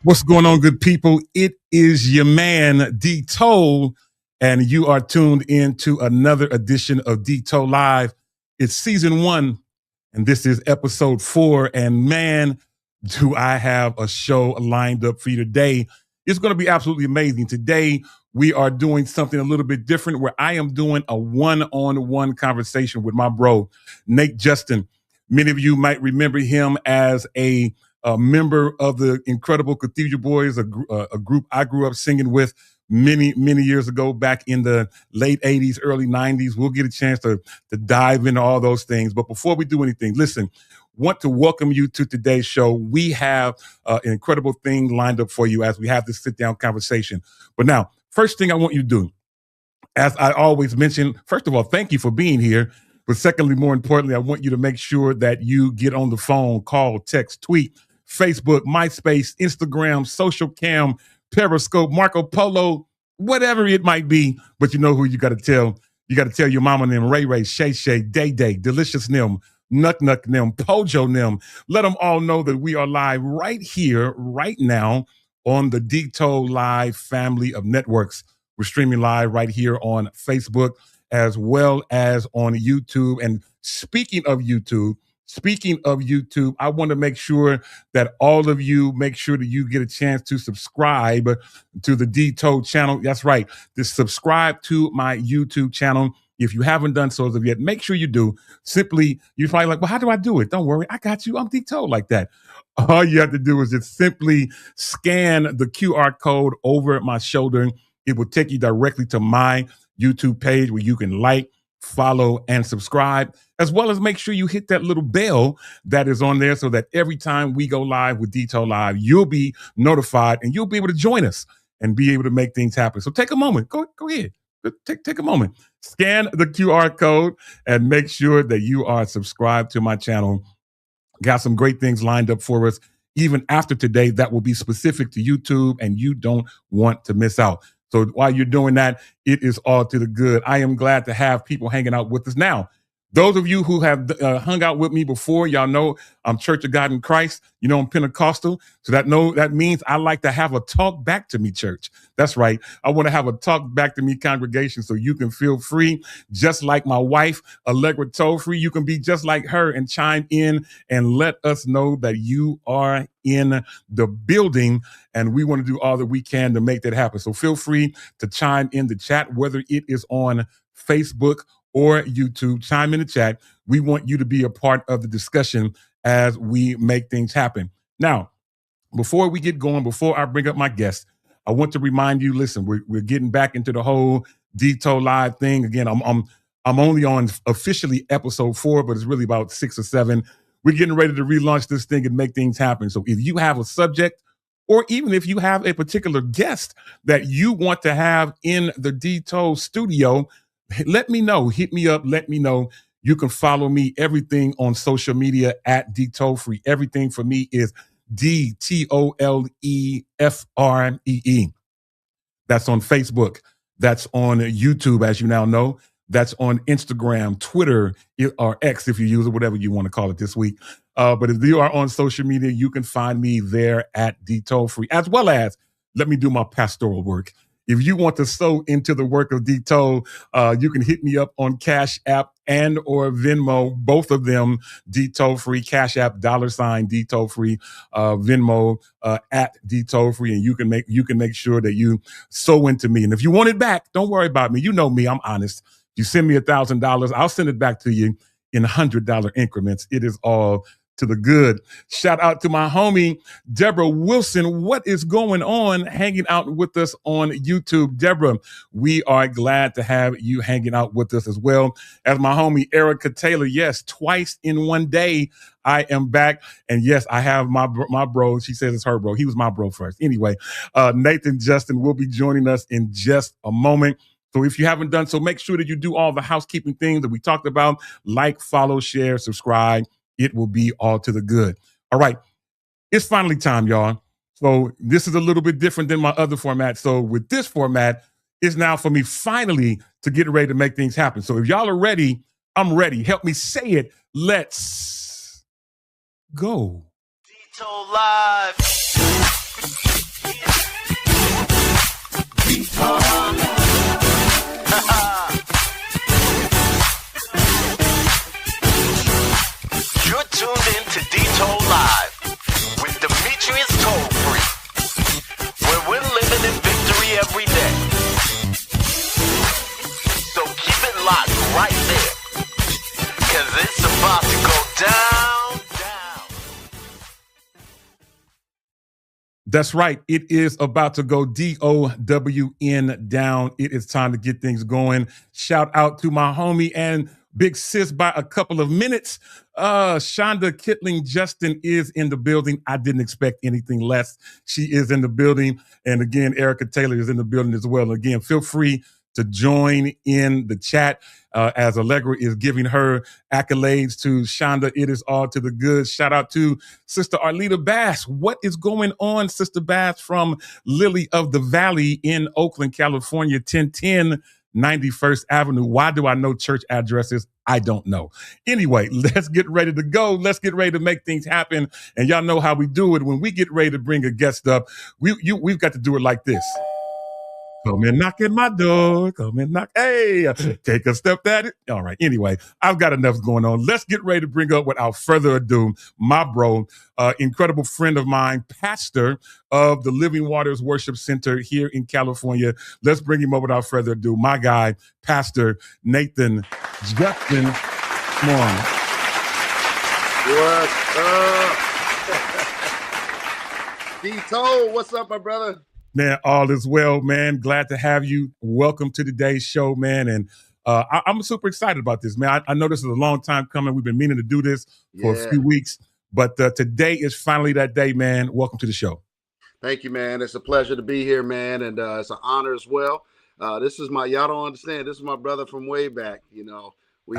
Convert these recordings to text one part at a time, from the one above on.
What's going on, good people? It is your man, D. Tole, and you are tuned in to another edition of D. Tole Live. It's season 1, and this is episode 4. And man, do I have a show lined up for you today. It's going to be absolutely amazing. Today, we are doing something a little bit different where I am doing a one-on-one conversation with my bro, Nate Justin. Many of you might remember him as a member of the incredible Cathedral Boys, a group I grew up singing with many years ago, back in the late 80s, early 90s. We'll get a chance to dive into all those things. But before we do anything, listen, want to welcome you to today's show. We have an incredible thing lined up for you as we have this sit-down conversation. But now, first thing I want you to do, as I always mention, first of all, thank you for being here. But secondly, more importantly, I want you to make sure that you get on the phone, call, text, tweet, Facebook, MySpace, Instagram, Social Cam, Periscope, Marco Polo, whatever it might be. But you know who you got to tell. You got to tell your mama them, Ray Ray, Shay Shay, Day Day, Delicious them, Nuck Nuck them, Pojo them. Let them all know that we are live right here, right now on the D. Tole Live family of networks. We're streaming live right here on Facebook as well as on YouTube. And speaking of YouTube, I want to make sure that all of you make sure that you get a chance to subscribe to the D. Tole channel. That's right. Just subscribe to my YouTube channel. If you haven't done so as of yet, make sure you do. Simply, you're probably like, well, how do I do it? Don't worry. I got you. I'm D. Tole like that. All you have to do is just simply scan the QR code over my shoulder. It will take you directly to my YouTube page where you can like, follow, and subscribe, as well as make sure you hit that little bell that is on there so that every time we go live with D. Tole Live, you'll be notified and you'll be able to join us and be able to make things happen. So take a moment. Go ahead. Take a moment. Scan the QR code and make sure that you are subscribed to my channel. Got some great things lined up for us, even after today, that will be specific to YouTube, and you don't want to miss out. So while you're doing that, it is all to the good. I am glad to have people hanging out with us now. Those of you who have hung out with me before, y'all know I'm Church of God in Christ. You know, I'm Pentecostal. So that means I like to have a talk back to me church. That's right. I want to have a talk back to me congregation, so you can feel free, just like my wife, Allegra Toll-Free. You can be just like her and chime in and let us know that you are in the building, and we want to do all that we can to make that happen. So feel free to chime in the chat, whether it is on Facebook or YouTube. Chime in the chat. We want you to be a part of the discussion as we make things happen. Now, before we get going, before I bring up my guest, I want to remind you, listen, we're getting back into the whole D. Tole Live thing. Again, I'm only on officially episode 4, but it's really about 6 or 7. We're getting ready to relaunch this thing and make things happen. So if you have a subject or even if you have a particular guest that you want to have in the Tole studio, let me know. Hit me up. Let me know. You can follow me, everything on social media at Tole Free. Everything for me is DTOLEFREE. That's on Facebook. That's on YouTube, as you now know. That's on Instagram, Twitter, or X if you use it, whatever you want to call it this week. But if you are on social media, you can find me there at Tole Free, as well as, let me do my pastoral work. If you want to sow into the work of Tole, you can hit me up on Cash App and or Venmo, both of them, Tole Free, Cash App, $ Tole Free, Venmo at Tole Free, and you can make sure that you sow into me. And if you want it back, don't worry about me. You know me, I'm honest. If you send me $1,000, I'll send it back to you in $100 increments. It is all to the good. Shout out to my homie, Deborah Wilson. What is going on hanging out with us on YouTube? Deborah, we are glad to have you hanging out with us, as well as my homie, Erica Taylor. Yes, twice in one day, I am back. And yes, I have my bro. She says it's her bro. He was my bro first. Anyway, Nathan Justin will be joining us in just a moment. So if you haven't done so, make sure that you do all the housekeeping things that we talked about. Like, follow, share, subscribe. It will be all to the good. All right. It's finally time, y'all. So this is a little bit different than my other format. So with this format, it's now for me finally to get ready to make things happen. So if y'all are ready, I'm ready. Help me say it. Let's go. Tole Live. You're tuned in to Tole Live with Demetrius Tole Free, where we're living in victory every day. So keep it locked right there, because it's about to go down. That's right. It is about to go DOWN down. It is time to get things going. Shout out to my homie and big sis by a couple of minutes. Shonda Kittling Justin is in the building. I didn't expect anything less. She is in the building. And again, Erica Taylor is in the building as well. Again, feel free to join in the chat as Allegra is giving her accolades to Shonda. It is all to the good. Shout out to Sister Arlita Bass. What is going on, Sister Bass, from Lily of the Valley in Oakland, California, 1010 91st Avenue. Why do I know church addresses? I don't know. Anyway, let's get ready to go. Let's get ready to make things happen. And y'all know how we do it. When we get ready to bring a guest up, we've got to do it like this. Come and knock at my door. Come and knock. Hey, take a step at it. All right. Anyway, I've got enough going on. Let's get ready to bring up, without further ado, my bro, incredible friend of mine, pastor of the Living Waters Worship Center here in California. Let's bring him up without further ado. My guy, Pastor Nathan Justin. Come on. What's up? Tole, what's up, my brother? Man, all is well, man. Glad to have you. Welcome to today's show, man. And I'm super excited about this, man. I know this is a long time coming. We've been meaning to do this for a few weeks, but today is finally that day, man. Welcome to the show. Thank you, man. It's a pleasure to be here, man. And it's an honor as well. This is y'all don't understand. This is my brother from way back. You know, we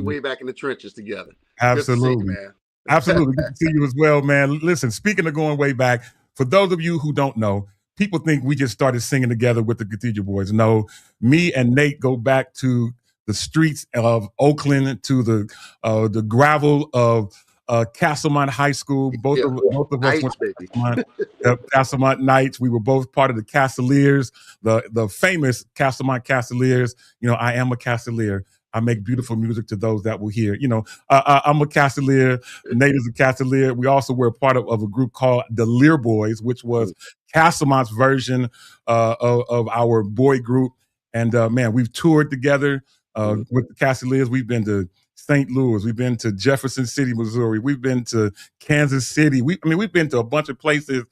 way back in the trenches together. Absolutely, good to see you, man. Absolutely. Good to see you as well, man. Listen, speaking of going way back, for those of you who don't know, people think we just started singing together with the Cathedral Boys. No, me and Nate go back to the streets of Oakland, to the gravel of Castlemont High School. Both of us went to Castlemont Knights. We were both part of the Castaliers, the famous Castlemont Castaliers. You know, I am a Castalier. I make beautiful music to those that will hear. You know, I'm a Castalier. Nate is a Castalier. We also were a part of a group called the Lear Boys, which was Castlemont's version of our boy group. And man, we've toured together with the Castaliers. We've been to St. Louis. We've been to Jefferson City, Missouri. We've been to Kansas City. We've been to a bunch of places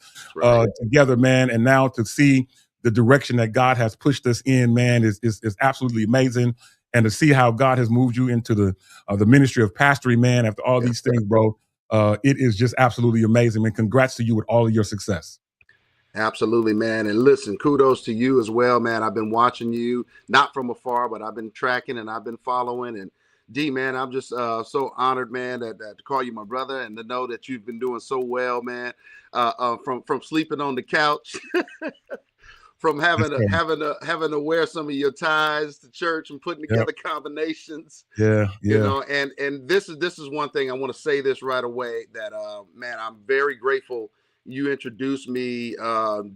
together, man. And now to see the direction that God has pushed us in, man, is absolutely amazing. And to see how God has moved you into the ministry of pastoring, man, after all these things, bro, it is just absolutely amazing. And congrats to you with all of your success. Absolutely, man. And listen, kudos to you as well, man. I've been watching you, not from afar, but I've been tracking and I've been following. And D, man, I'm just so honored, man, that to call you my brother and to know that you've been doing so well, man. From sleeping on the couch, from having to wear some of your ties to church and putting together combinations. You know, and this is one thing I want to say this right away, that man, I'm very grateful you introduced me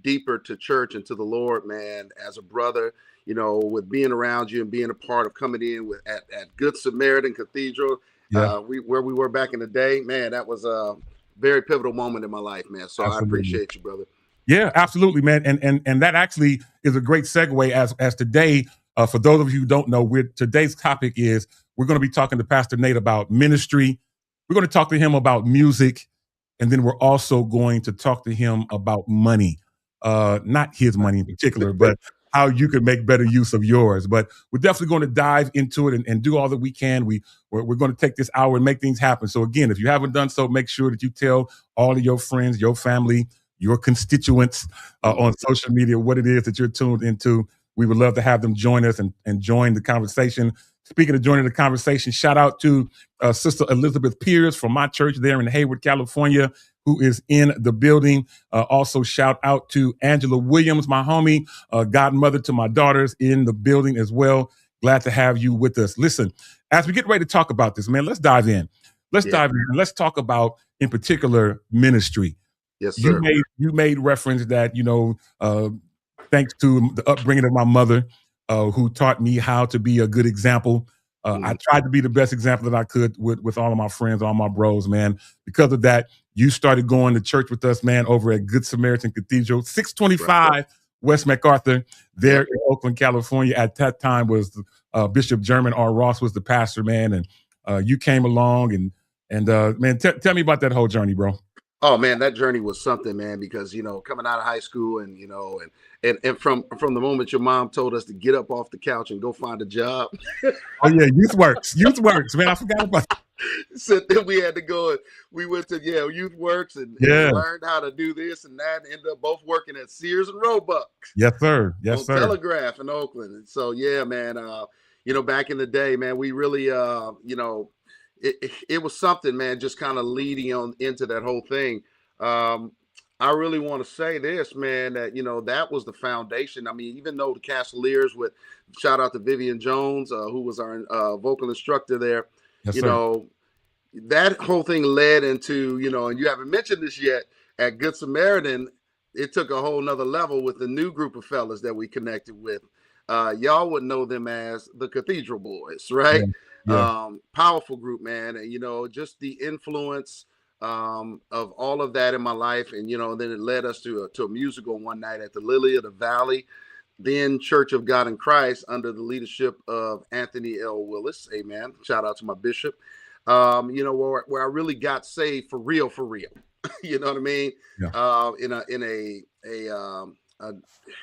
deeper to church and to the Lord, man, as a brother, you know, with being around you and being a part of coming in with at Good Samaritan Cathedral, where we were back in the day, man. That was a very pivotal moment in my life, man. So I appreciate you, brother. Yeah, absolutely, man. And that actually is a great segue as today, for those of you who don't know, today's topic is we're going to be talking to Pastor Nate about ministry. We're going to talk to him about music. And then we're also going to talk to him about money, not his money in particular, but how you can make better use of yours. But we're definitely going to dive into it and do all that we can. We're going to take this hour and make things happen. So again, if you haven't done so, make sure that you tell all of your friends, your family, your constituents on social media what it is that you're tuned into. We would love to have them join us and join the conversation. Speaking of joining the conversation, shout out to Sister Elizabeth Pierce from my church there in Hayward, California, who is in the building. Also shout out to Angela Williams, my homie, godmother to my daughters, in the building as well. Glad to have you with us. Listen, as we get ready to talk about this, man, let's dive in. Let's dive in. Let's talk about, in particular, ministry. Yes, sir. You made reference that, you know, thanks to the upbringing of my mother, who taught me how to be a good example. I tried to be the best example that I could with all of my friends, all my bros, man. Because of that, you started going to church with us, man, over at Good Samaritan Cathedral, 625 West MacArthur, there in Oakland, California. At that time was Bishop German R. Ross was the pastor, man. And you came along and man, tell me about that whole journey, bro. Oh man, that journey was something, man, because, you know, coming out of high school and, you know, and from the moment your mom told us to get up off the couch and go find a job. Oh yeah, Youth Works, man. I forgot about that. So then we had to go and we went to Youth Works and learned how to do this and that, and ended up both working at Sears and Roebuck. Yes, sir. Yes, sir. Telegraph in Oakland. And so yeah, man, you know, back in the day, man, we really you know, it was something, man, just kind of leading on into that whole thing. I really want to say this, man, that, you know, that was the foundation. I mean, even though the Castaliers, with shout out to Vivian Jones, who was our vocal instructor there, you know, that whole thing led into, you know, and you haven't mentioned this yet, at Good Samaritan, it took a whole nother level with the new group of fellas that we connected with. Y'all would know them as the Cathedral Boys, right? Powerful group, man. And, you know, just the influence of all of that in my life. And, you know, then it led us to a musical one night at the Lily of the Valley, then Church of God in Christ, under the leadership of Anthony L. Willis. Amen. Shout out to my bishop. You know, where I really got saved for real. You know what I mean? It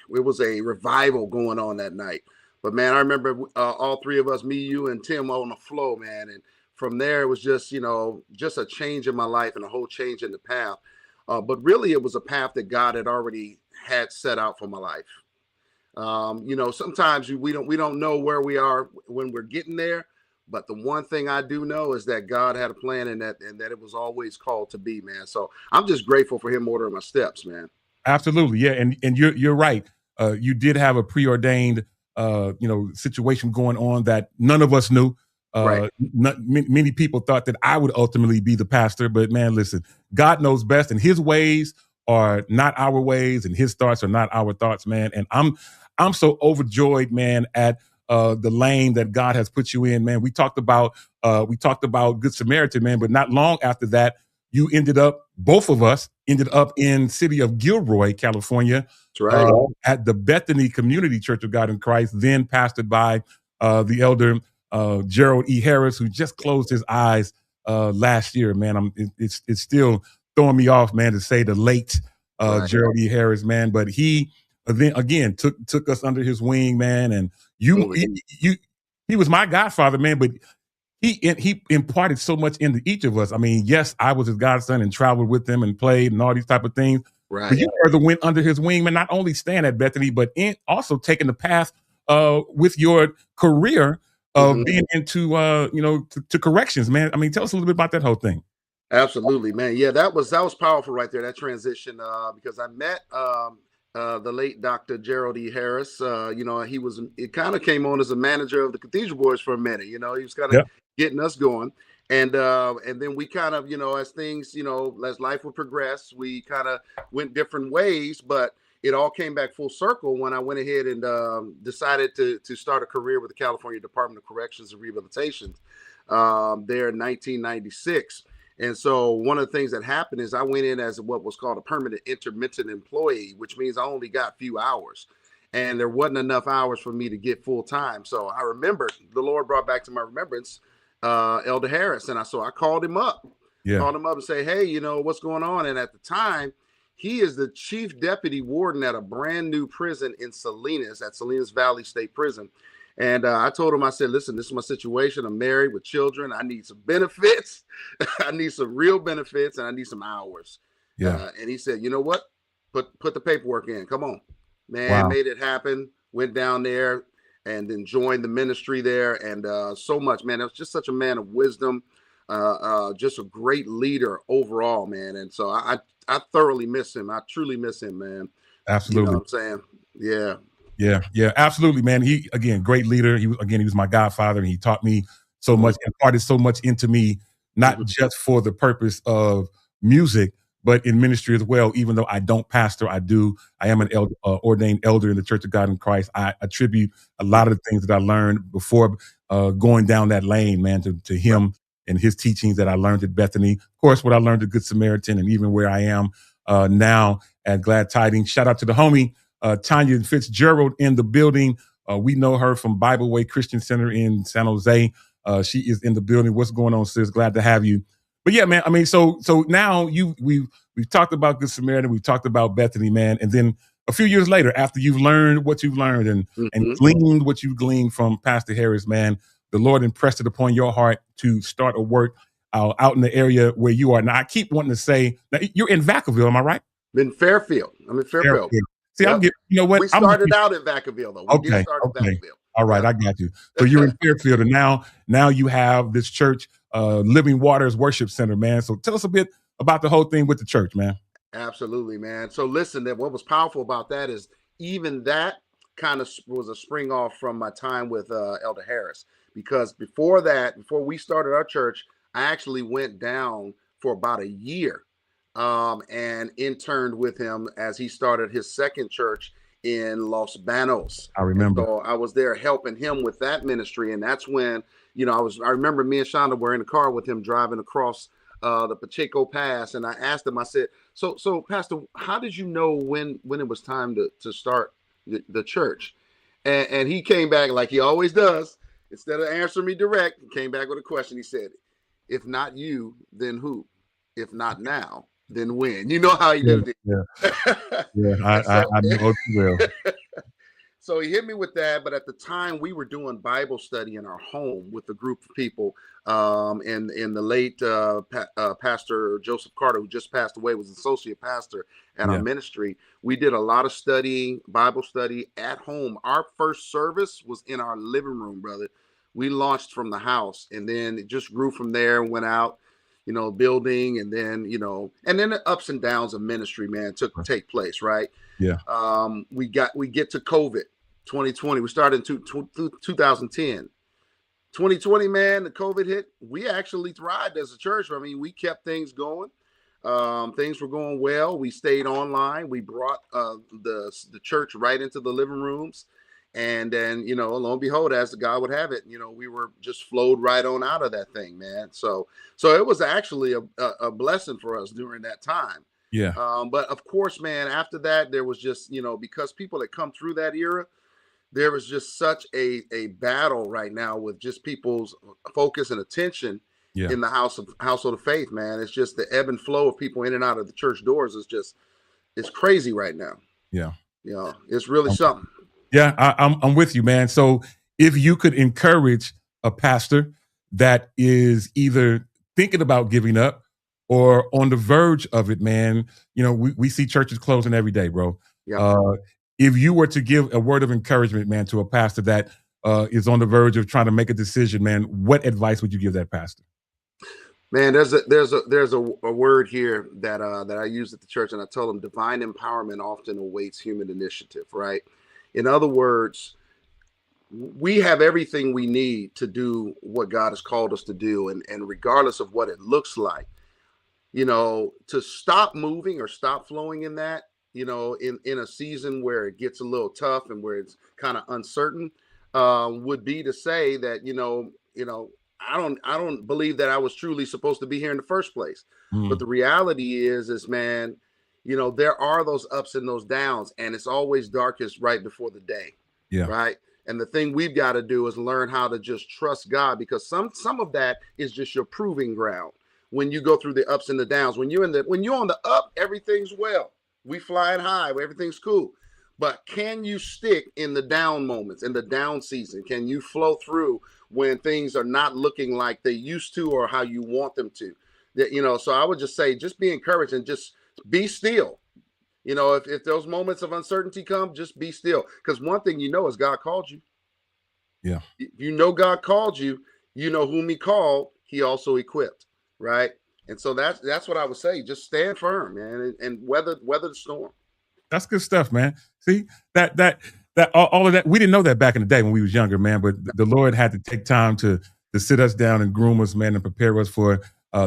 was a revival going on that night. But man, I remember all three of us, me, you, and Tim, on the floor, man. And from there, it was just, you know, just a change in my life and a whole change in the path. But really, it was a path that God had already had set out for my life. You know, sometimes we don't know where we are when we're getting there. But the one thing I do know is that God had a plan, and that it was always called to be, man. So I'm just grateful for him ordering my steps, man. Absolutely. Yeah. And you're right. You did have a preordained, you know, situation going on that none of us knew. Many people thought that I would ultimately be the pastor, but man, listen, God knows best, and his ways are not our ways, and his thoughts are not our thoughts, man. And I'm so overjoyed, man, at the lane that God has put you in, man. We talked about Good Samaritan, man, but not long after that, both of us ended up in city of Gilroy, California. That's right. At the Bethany Community Church of God in Christ, then pastored by the elder Gerald E. Harris, who just closed his eyes last year, man. It's still throwing me off, man, to say the late Gerald E. Harris, man. But he then again took us under his wing, man. And he was my godfather, man, but he imparted so much into each of us. I mean, yes, I was his godson and traveled with him and played and all these type of things. But you further went under his wing, and not only staying at Bethany, but also taking the path with your career of being into to corrections, man. I mean, tell us a little bit about that whole thing. Absolutely, man. Yeah, that was powerful right there. That transition, because I met the late Dr. Gerald E. Harris. It kind of came on as a manager of the Cathedral Boys for a minute. He was kind of getting us going. And then we kind of, as things, as life would progress, we kind of went different ways, but it all came back full circle when I went ahead and decided to start a career with the California Department of Corrections and Rehabilitation there in 1996. And so one of the things that happened is I went in as what was called a permanent intermittent employee, which means I only got a few hours. And there wasn't enough hours for me to get full time. So I remember the Lord brought back to my remembrance Elder Harris. And I called him up. Called him up and say, hey, what's going on? And at the time, he is the chief deputy warden at a brand new prison in Salinas, at Salinas Valley State Prison. And I told him, I said, listen, this is my situation. I'm married with children. I need some benefits. I need some real benefits, and I need some hours. And he said, you know what? Put the paperwork in. Come on, man. Made it happen. Went down there and then joined the ministry there. And so much, man. It was just such a man of wisdom, just a great leader overall, man. And so I thoroughly miss him. I truly miss him, man. Absolutely. You know what I'm saying? Yeah. Yeah, absolutely, man. He, again, great leader. He was my godfather, and he taught me so much, imparted so much into me, not just for the purpose of music, but in ministry as well. Even though I don't pastor, I am an ordained elder in the Church of God in Christ. I attribute a lot of the things that I learned before going down that lane, man, to him and his teachings that I learned at Bethany. Of course, what I learned at Good Samaritan, and even where I am now at Glad Tidings. Shout out to the homie, Tanya Fitzgerald in the building. We know her from Bible Way Christian Center in San Jose. She is in the building. What's going on, sis? Glad to have you. But yeah, man, I mean, so now we've talked about Good Samaritan, we've talked about Bethany, man, and then a few years later, after you've learned what you've learned and gleaned what you've gleaned from Pastor Harris, man, the Lord impressed it upon your heart to start a work out in the area where you are. Now, I keep wanting to say, now, you're in Vacaville, am I right? In Fairfield. I'm in Fairfield. See, I'm getting, you know what? We started out in Vacaville, though. We did start in Vacaville. All right, I got you. So you're in Fairfield, and now you have this church, Living Waters Worship Center, man. So tell us a bit about the whole thing with the church, man. Absolutely, man. So listen, what was powerful about that is even that kind of was a spring off from my time with Elder Harris, because before we started our church, I actually went down for about a year and interned with him as he started his second church in Los Banos. I remember. So I was there helping him with that ministry. And that's when, I remember me and Shonda were in the car with him driving across the Pacheco Pass. And I asked him, I said, so Pastor, how did you know when it was time to start the church? And he came back like he always does. Instead of answering me direct, he came back with a question. He said, if not you, then who? If not now, then when? You know how he did it. I know too well. So he hit me with that. But at the time, we were doing Bible study in our home with a group of people. And the late Pastor Joseph Carter, who just passed away, was associate pastor at our ministry. We did a lot of studying, Bible study at home. Our first service was in our living room, brother. We launched from the house, and then it just grew from there and went out, building, and then, and then the ups and downs of ministry, man, take place, right? Yeah. We get to COVID, 2020. We started in 2010. 2020, man, the COVID hit. We actually thrived as a church. I mean, we kept things going. Things were going well. We stayed online. We brought the church right into the living rooms. And then, lo and behold, as the God would have it, we were just flowed right on out of that thing, man. So it was actually a blessing for us during that time. Yeah. But of course, man, after that, there was just, because people had come through that era, there was just such a battle right now with just people's focus and attention in the household of faith, man. It's just the ebb and flow of people in and out of the church doors it's crazy right now. Yeah. It's really something. Yeah, I'm with you, man. So if you could encourage a pastor that is either thinking about giving up or on the verge of it, man. You know, we see churches closing every day, bro. Yeah. If you were to give a word of encouragement, man, to a pastor that is on the verge of trying to make a decision, man, what advice would you give that pastor? Man, there's a word here that that I use at the church, and I tell them divine empowerment often awaits human initiative, right? In other words, we have everything we need to do what God has called us to do, and regardless of what it looks like, you know, to stop moving or stop flowing in that, you know, in a season where it gets a little tough and where it's kind of uncertain, would be to say that, I don't believe that I was truly supposed to be here in the first place. But the reality is man, you know, there are those ups and those downs, and it's always darkest right before the day. Yeah. Right. And the thing we've got to do is learn how to just trust God, because some of that is just your proving ground. When you go through the ups and the downs, when you're on the up, everything's well. We flying high, everything's cool. But can you stick in the down moments, in the down season? Can you flow through when things are not looking like they used to or how you want them to? So I would just say, just be encouraged and just be still. You know, if those moments of uncertainty come, just be still. Because one thing you know is God called you. Yeah. You know God called you. You know whom he called, he also equipped. Right. And so that's what I would say. Just stand firm, man, and weather the storm. That's good stuff, man. See, that all of that, we didn't know that back in the day when we was younger, man, but the Lord had to take time to sit us down and groom us, man, and prepare us for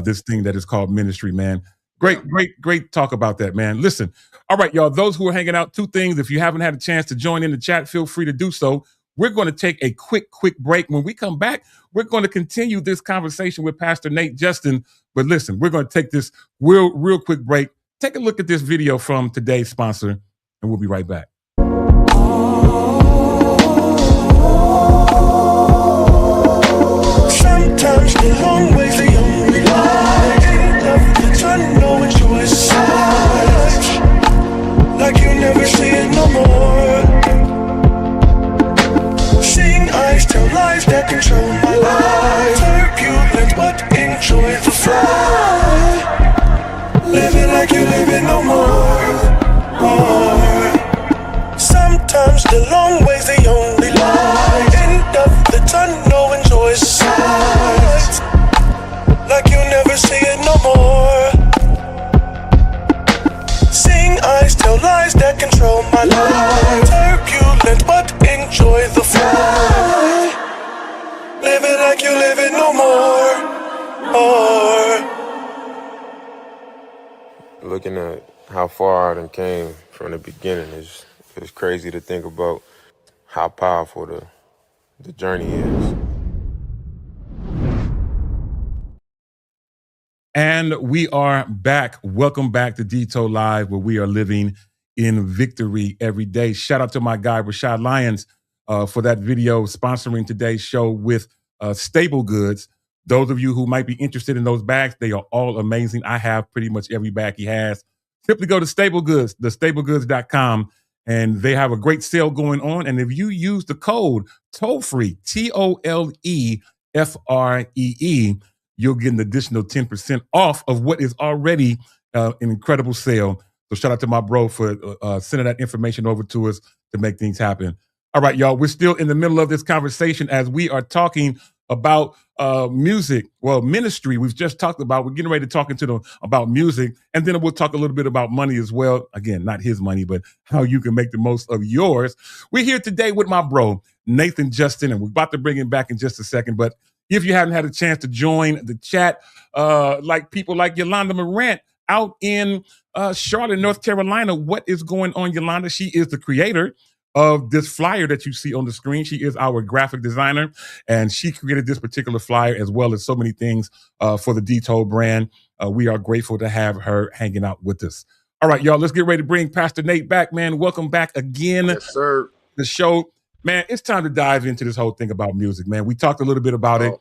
this thing that is called ministry, man. Great talk about that, man. Listen, all right, y'all, those who are hanging out, two things. If you haven't had a chance to join in the chat, feel free to do so. We're going to take a quick break. When we come back, we're going to continue this conversation with Pastor Nate Justin. But listen, we're going to take this real quick break. Take a look at this video from today's sponsor, and we'll be right back. Sometimes the long way's the only line. End of the tunnel, enjoy sight. Like you never see it no more. Seeing eyes tell lies that control my life. Turbulent but enjoy the flight. Living like you live it no more. Sometimes the long way's the only line. End of the tunnel, enjoy sight. Like you never see it no more. Seeing eyes tell lies that control my life. Turbulent but enjoy the flight. Living like you live it no more. Looking at how far I done came from the beginning is crazy to think about how powerful the journey is. And we are back. Welcome back to Tole Live, where we are living in victory every day. Shout out to my guy, Rashad Lyons, for that video sponsoring today's show with Stable Goods. Those of you who might be interested in those bags, they are all amazing. I have pretty much every bag he has. Simply go to Stable Goods, thestablegoods.com, and they have a great sale going on. And if you use the code TOLEFREE, TOLEFREE, you'll get an additional 10% off of what is already an incredible sale. So shout out to my bro for sending that information over to us to make things happen. All right, y'all, we're still in the middle of this conversation as we are talking about music. Well, ministry, we've just talked about. We're getting ready to talk into about music, and then we'll talk a little bit about money as well. Again, not his money, but how you can make the most of yours. We're here today with my bro, Nathan Justin, and we're about to bring him back in just a second. But if you haven't had a chance to join the chat, like people like Yolanda Morant out in Charlotte, North Carolina, what is going on, Yolanda? She is the creator of this flyer that you see on the screen. She is our graphic designer, and she created this particular flyer as well as so many things for the Tole brand. We are grateful to have her hanging out with us. All right, y'all, let's get ready to bring Pastor Nate back, man. Welcome back again. Yes, sir. The show. Man, it's time to dive into this whole thing about music, man. We talked a little bit about it,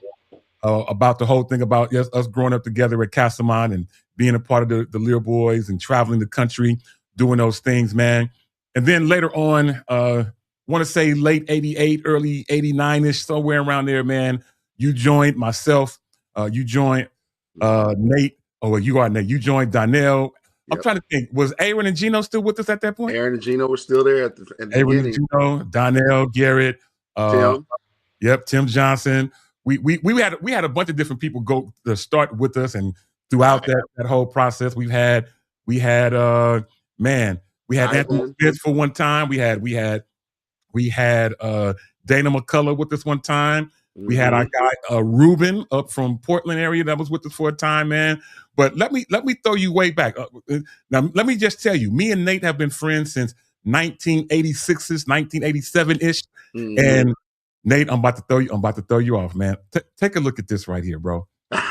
about the whole thing about us growing up together at Castlemont and being a part of the Lear Boys and traveling the country, doing those things, man. And then later on, want to say late 88, early 89-ish, somewhere around there, man, you joined myself, you joined Nate Oh, well, you are Nate. You joined Donnell. I'm Yep. trying to think. Was Aaron and Gino still with us at that point? Aaron and Gino were still there at the Aaron and beginning. Gino, Donnell, Garrett, Tim. Yep, Tim Johnson. We had a bunch of different people go to start with us, and throughout that whole process, we had Anthony Smith for one time. We had Dana McCullough with us one time. We had our guy Ruben up from Portland area that was with us for a time, man. But let me throw you way back. Now let me just tell you, me and Nate have been friends since 1986, 1987-ish. And Nate, I'm about to throw you off, man. Take a look at this right here, bro. I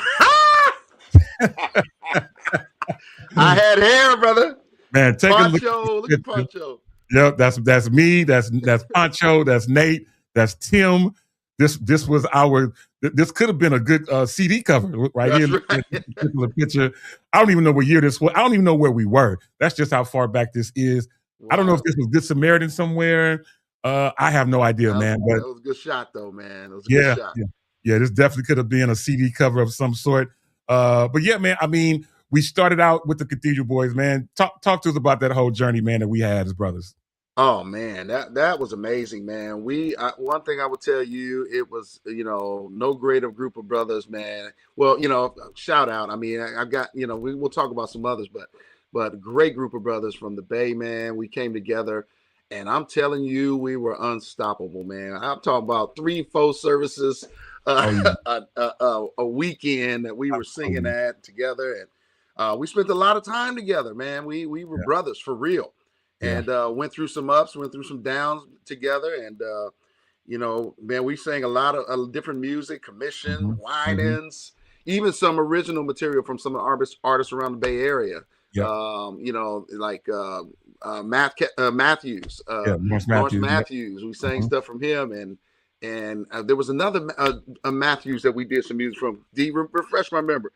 had hair, brother. Man, take Poncho, a look at Poncho. Yep, that's me. That's Poncho. That's Nate. That's Tim. This was this could have been a good CD cover right That's here. Right. This particular picture. I don't even know what year this was. I don't even know where we were. That's just how far back this is. Wow. I don't know if this was Good Samaritan somewhere. I have no idea, man. But that was a good shot, though, man. It was a good shot. Yeah, this definitely could have been a CD cover of some sort. But yeah, man. I mean, we started out with the Cathedral Boys, man. Talk to us about that whole journey, man, that we had as brothers. Oh man, that was amazing, man. One thing I would tell you, it was no greater group of brothers, man. Well, shout out. I mean, I've got we'll talk about some others, but great group of brothers from the Bay, man. We came together, and I'm telling you, we were unstoppable, man. I'm talking about 3-4 services a weekend that we were singing at together, and we spent a lot of time together, man. We were brothers for real. And went through some ups, went through some downs together. And, man, we sang a lot of different music, commission, whinings, even some original material from some artists around the Bay Area. Yep. Like Matthews, Lawrence Matthews. We sang stuff from him. And there was another Matthews that we did some music from. Refresh my memory.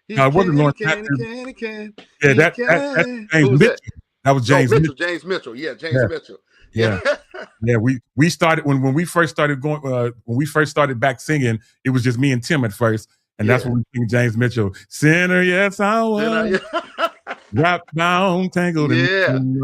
He wasn't Lawrence Matthews. Yeah, that's James Mitchell. That was James Mitchell. James Mitchell. Yeah, James Mitchell. Yeah. Yeah, we started when we first started going when we first started back singing, it was just me and Tim at first. And that's when we sing James Mitchell. Sinner, yes, I was. Wrapped down, tangled in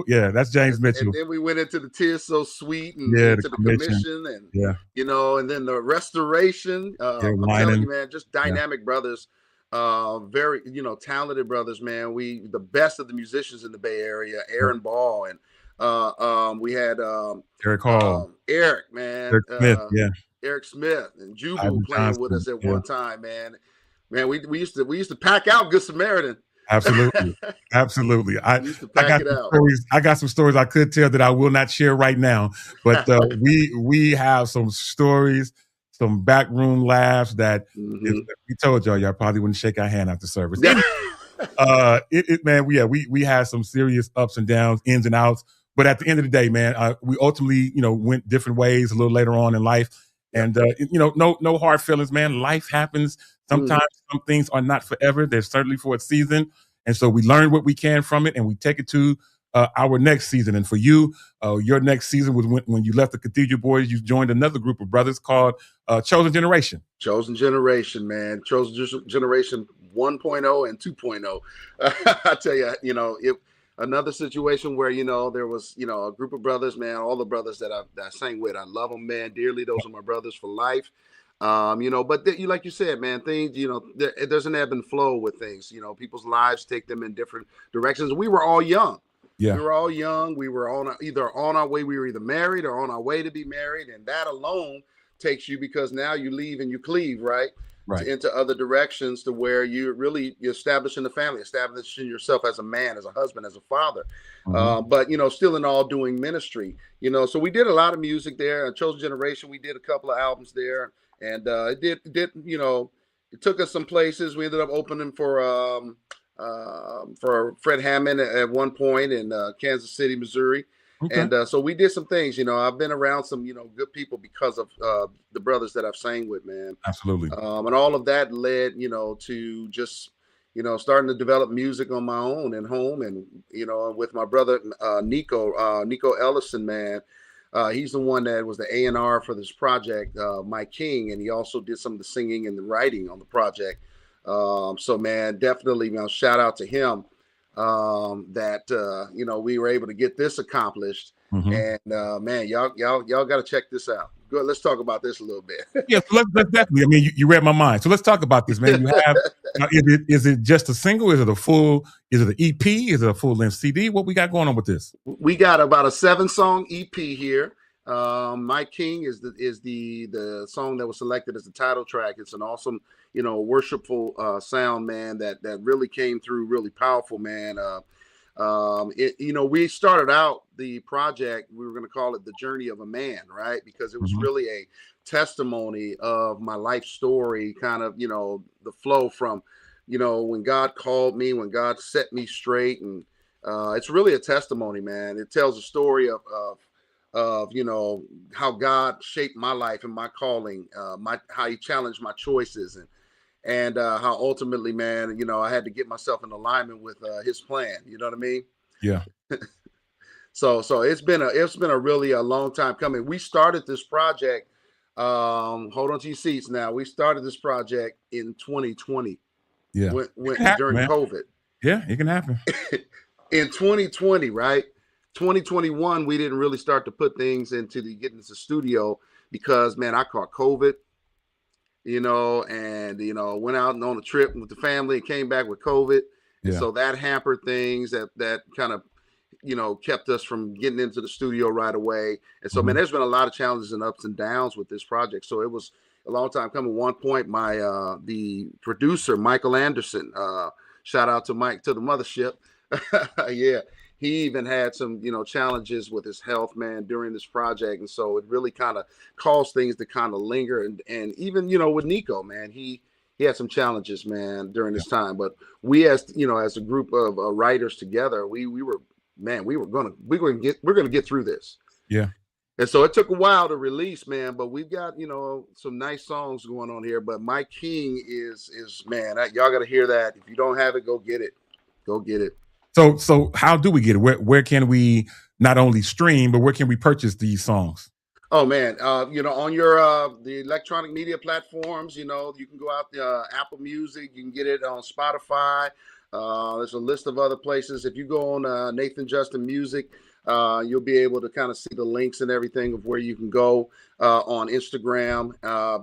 yeah, that's James Mitchell. And then we went into the Tears So Sweet and into the commission and and then the restoration. I'm telling you, man, just dynamic brothers. Very, talented brothers, man. The best of the musicians in the Bay Area, Aaron Ball, and we had Eric Hall, Eric, man, Eric Smith, Eric Smith, and Jubu playing with us at one time, man. Man, we used to pack out Good Samaritan. Absolutely. I got some stories I could tell that I will not share right now, but we have some stories. Some backroom laughs that if we told y'all probably wouldn't shake our hand after service. Man, we had some serious ups and downs, ins and outs. But at the end of the day, man, we ultimately, went different ways a little later on in life. And no hard feelings, man. Life happens. Sometimes some things are not forever. They're certainly for a season. And so we learn what we can from it and we take it to our next season. And for you, your next season was when you left the Cathedral Boys, you joined another group of brothers called Chosen Generation. Chosen Generation, man. Chosen Generation 1.0 and 2.0. I tell you, another situation where, there was, a group of brothers, man, all the brothers that I sang with, I love them, man, dearly. Those are my brothers for life. But like you said, man, things, there's an ebb and flow with things, people's lives take them in different directions. We were all young. Yeah. We were all young. We were either on our way. We were either married or on our way to be married. And that alone takes you, because now you leave and you cleave, right? Into other directions to where you're establishing a family, establishing yourself as a man, as a husband, as a father. But, still in all doing ministry, so we did a lot of music there. Chosen Generation, we did a couple of albums there. And it did, it took us some places. We ended up opening for Fred Hammond at one point in Kansas City, Missouri. Okay. And so we did some things, I've been around some, good people because of the brothers that I've sang with, man. Absolutely. And all of that led, to just, starting to develop music on my own and home. And, with my brother, Nico Ellison, man. He's the one that was the A&R for this project, Mike King. And he also did some of the singing and the writing on the project. So man, definitely, shout out to him that we were able to get this accomplished. And man, y'all got to check this out. Good, let's talk about this a little bit. Yeah, so let's definitely. I mean, you read my mind. So let's talk about this, man. You have is it just a single? Is it a full? Is it an EP? Is it a full length CD? What we got going on with this? We got about a 7-song EP here. My King is the song that was selected as the title track. It's an awesome, worshipful sound, man. That really came through, really powerful, man. We started out the project, we were going to call it The Journey of a Man, right? Because it was really a testimony of my life story, kind of, the flow from, when God called me, when God set me straight. And it's really a testimony, man. It tells a story of how God shaped my life and my calling, how he challenged my choices, and how ultimately, man, I had to get myself in alignment with his plan. You know what I mean? Yeah. So it's been a really a long time coming. We started this project. Hold on to your seats now. We started this project in 2020. Yeah. During COVID. Yeah, it can happen. In 2020, right? 2021, we didn't really start to put things get into the studio because, man, I caught COVID. And went out on a trip with the family and came back with COVID. Yeah. And so that hampered things that kind of, kept us from getting into the studio right away. And so, man, there's been a lot of challenges and ups and downs with this project. So it was a long time coming. One point, the producer, Michael Anderson, shout out to Mike, to the mothership. Yeah. He even had some, challenges with his health, man, during this project. And so it really kind of caused things to kind of linger. And even, with Nico, man, he had some challenges, man, during this time. But we, as a group of writers together, we're going to get through this. Yeah. And so it took a while to release, man, but we've got, some nice songs going on here. But My King is man, y'all got to hear that. If you don't have it, go get it. Go get it. So how do we get it? Where can we not only stream, but where can we purchase these songs? Oh man, on your the electronic media platforms, you can go out to Apple Music, you can get it on Spotify. There's a list of other places. If you go on Nathan Justin Music, you'll be able to kind of see the links and everything of where you can go on Instagram.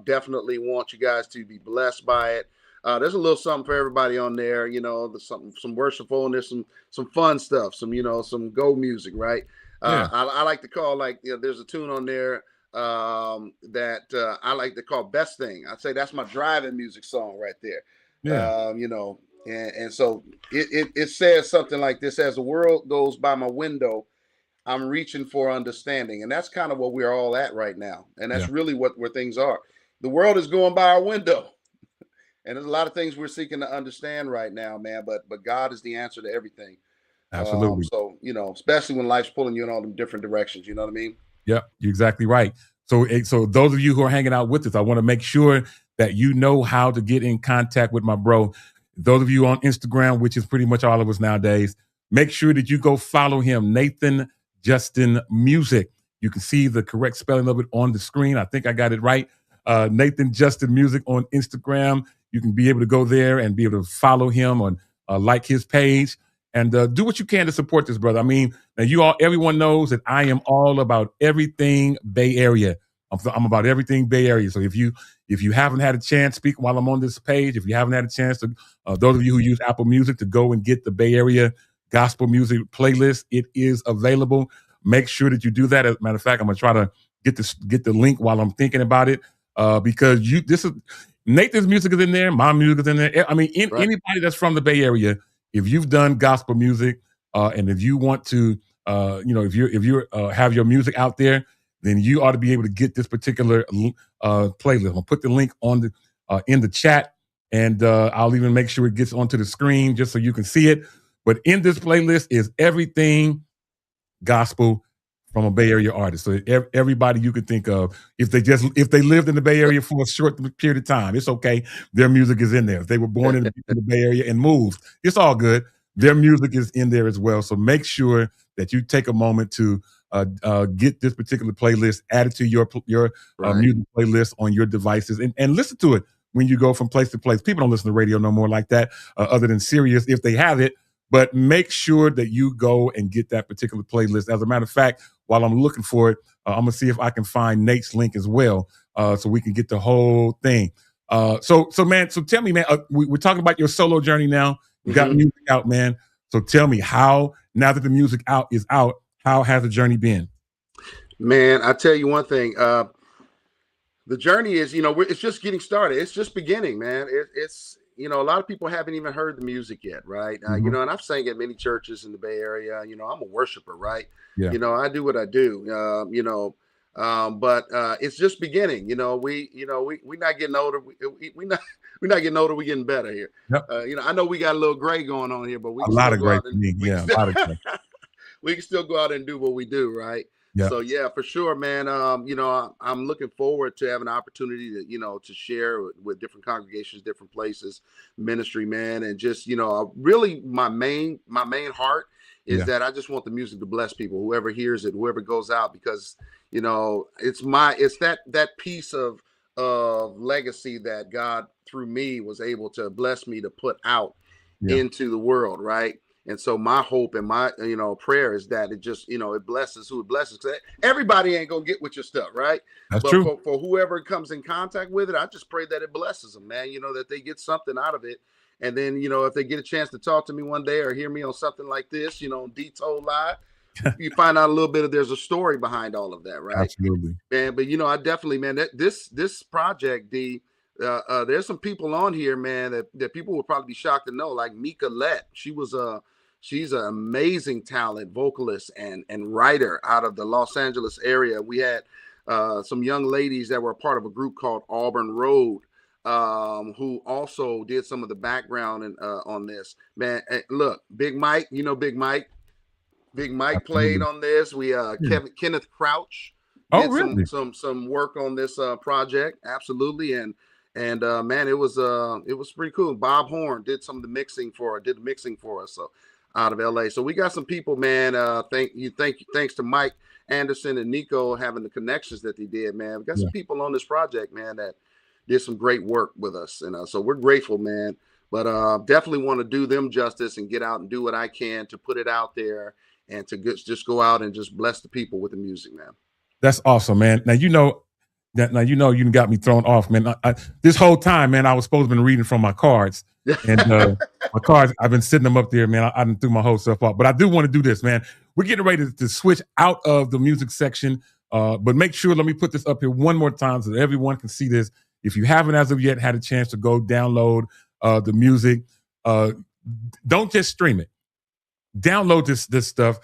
Definitely want you guys to be blessed by it. There's a little something for everybody on there, there's some worshipful, and there's some fun stuff, some go music, right? Yeah. I like to call, there's a tune on there that I like to call Best Thing. I'd say that's my driving music song right there. Yeah. And so it says something like this: as the world goes by my window, I'm reaching for understanding. And that's kind of what we're all at right now. And that's really where things are. The world is going by our window. And there's a lot of things we're seeking to understand right now, man. But God is the answer to everything. Absolutely. So, especially when life's pulling you in all them different directions. You know what I mean? Yep, you're exactly right. So those of you who are hanging out with us, I want to make sure that you know how to get in contact with my bro. Those of you on Instagram, which is pretty much all of us nowadays, make sure that you go follow him, Nathan Justin Music. You can see the correct spelling of it on the screen. I think I got it right. Nathan Justin Music on Instagram. You can be able to go there and be able to follow him or like his page and do what you can to support this brother. I mean, now everyone knows that I am all about everything Bay Area. I'm about everything Bay Area. So if you haven't had a chance, speak while I'm on this page. If you haven't had a chance to, those of you who use Apple Music, to go and get the Bay Area gospel music playlist, it is available. Make sure that you do that. As a matter of fact, I'm gonna try to get the link while I'm thinking about it, because Nathan's music is in there, my music is in there. I mean, anybody that's from the Bay Area, if you've done gospel music, and if you want to, if you have your music out there, then you ought to be able to get this particular playlist. I'll put the link on in the chat, and I'll even make sure it gets onto the screen just so you can see it. But in this playlist is everything gospel from a Bay Area artist. So everybody you could think of, if they lived in the Bay Area for a short period of time, it's okay. Their music is in there. If they were born in the Bay Area and moved, it's all good. Their music is in there as well. So make sure that you take a moment to get this particular playlist added to your music playlist on your devices and listen to it when you go from place to place. People don't listen to radio no more like that, other than Sirius if they have it. But make sure that you go and get that particular playlist. As a matter of fact, while I'm looking for it, I'm gonna see if I can find Nate's link as well, so we can get the whole thing. So tell me, man, we're talking about your solo journey now. You got music out, man. So tell me, how, now that the music is out, how has the journey been? Man, I tell you one thing. The journey is, it's just getting started. It's just beginning, man. It's a lot of people haven't even heard the music yet, right? And I've sang at many churches in the Bay Area. I'm a worshiper, right? Yeah. I do what I do. But it's just beginning. We're not getting older. We're not getting older. We're getting better here. Yep. I know we got a little gray going on here, but we a lot of gray for me. Yeah, a lot of gray. We can still go out and do what we do, right? Yeah. So yeah, for sure, man. I'm looking forward to having an opportunity to share with different congregations, different places, ministry, man, and just really my main heart is that I just want the music to bless people, whoever hears it, whoever goes out, because it's that piece of legacy that God through me was able to bless me to put out into the world, right? And so my hope and my prayer is that it just it blesses who it blesses. Everybody ain't gonna get with your stuff, right? That's but true. For whoever comes in contact with it, I just pray that it blesses them, man. That they get something out of it. And then if they get a chance to talk to me one day or hear me on something like this, on Tole Live, you find out a little bit of there's a story behind all of that, right? Absolutely, man. But I definitely, man, that this project, there's some people on here, man, that people will probably be shocked to know, like Mika Lett. She's an amazing talent, vocalist and writer out of the Los Angeles area. We had some young ladies that were a part of a group called Auburn Road, who also did some of the background on this. Man, look, Big Mike, Big Mike. Big Mike Absolutely. played on this. We Kenneth Crouch did really? some work on this project. Absolutely. And man, it was pretty cool. Bob Horn did the mixing for us. So out of LA. So we got some people, man. Thanks to Mike Anderson and Nico having the connections that they did, man. We got some people on this project, man, that did some great work with us. And so we're grateful, man. But definitely want to do them justice and get out and do what I can to put it out there and to just go out and just bless the people with the music, man. That's awesome, man. Now you done got me thrown off, man. This whole time, man, I was supposed to be reading from my cards. And my cards, I've been sitting them up there, man. I done threw my whole stuff off. But I do want to do this, man. We're getting ready to switch out of the music section. But make sure, let me put this up here one more time so that everyone can see this. If you haven't as of yet had a chance to go download the music, don't just stream it. Download this stuff.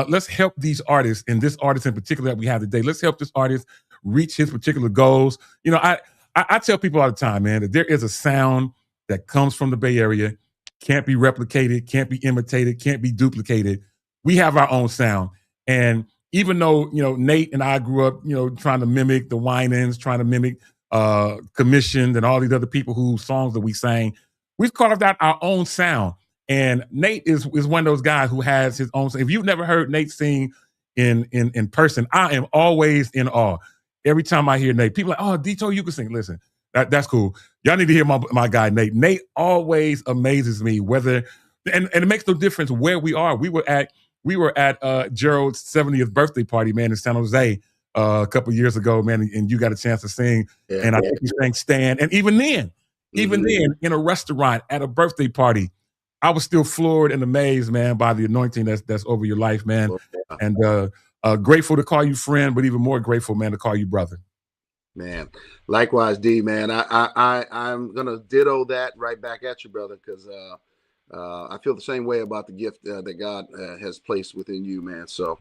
Let's help these artists, and this artist in particular that we have today. Let's help this artist reach his particular goals. I tell people all the time, man, that there is a sound that comes from the Bay Area, can't be replicated, can't be imitated, can't be duplicated. We have our own sound. And even though, Nate and I grew up, trying to mimic the Winans, trying to mimic Commissioned and all these other people whose songs that we sang, we've carved out our own sound. And Nate is one of those guys who has his own. If you've never heard Nate sing in person, I am always in awe. Every time I hear Nate, people are like, oh, Dito, you can sing. Listen, that's cool. Y'all need to hear my guy, Nate. Nate always amazes me, and it makes no difference where we are. We were at Gerald's 70th birthday party, man, in San Jose a couple of years ago, man, and you got a chance to sing. Yeah, and I think you sang Stan. And even then, in a restaurant at a birthday party, I was still floored and amazed, man, by the anointing that's over your life, man. And grateful to call you friend, but even more grateful, man, to call you brother. Man, likewise, D, man. I'm gonna ditto that right back at you, brother, because I feel the same way about the gift that God has placed within you, man. So,